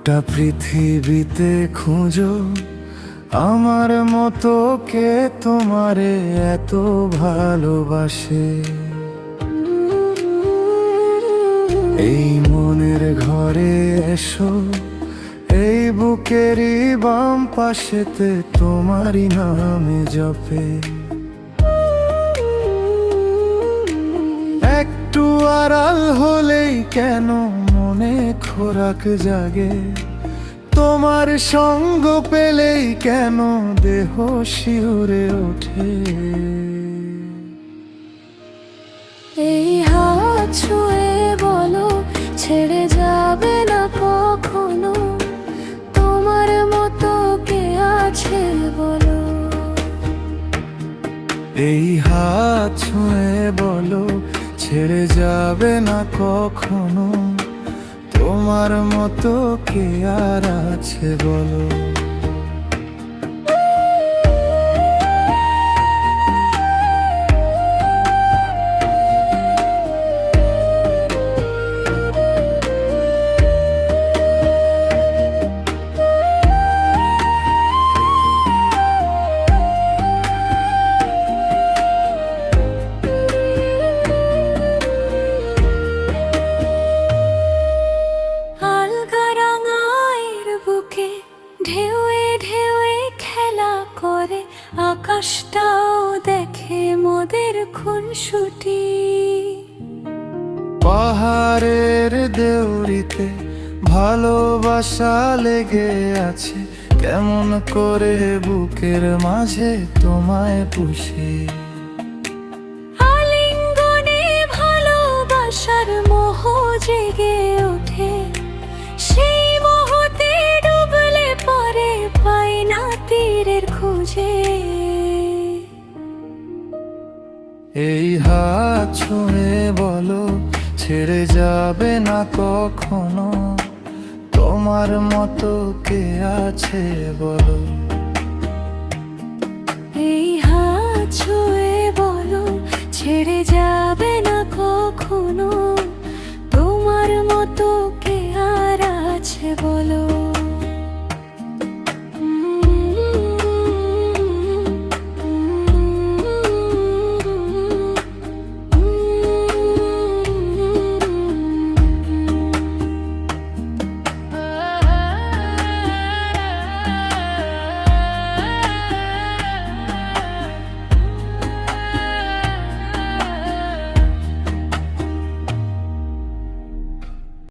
গোটা পৃথিবীতে খুঁজো আমার মতো কে তোমারে এত ভালোবাসে। এই মনের ঘরে এসো, এই বুকেরই বাম পাশেতে তোমারই নামে জপে। একটু আড়াল হলেই কেন মনে খোরাক জাগে, তোমার সঙ্গ পেলেই কেন দেহ শিউরে ওঠে। এই হাত ছুঁয়ে বলো ছেড়ে যাবে না কখনো, তোমার মতো কে আছে বলো। এই হাত ছুঁয়ে বলো ছেড়ে যাবে না কখনো, তোমার মতো কে আর আছে বলো। ঢেউয়ে ঢেউয়ে খেলা করে আকাশটাও দেখে মোদের খুনসুটি। পাহাড়ের দেউরিতে ভালোবাসা লেগে আছে, কেমন করে বুকের মাঝে তোমায় পুষি। আলিঙ্গনে ভালোবাসার মোহ জেগে ওঠে, সেই মোহতে ডুবলে পরে পাই না তীরের খুঁজে। এই হাত ছুঁয়ে বলো ছেড়ে যাবে না কখনো, তোমার মতো কে আছে বলো। এই হাত ছুঁয়ে বলো ছেড়ে যাবে না কখনো, তোমার মতো কে আর আছে বলো।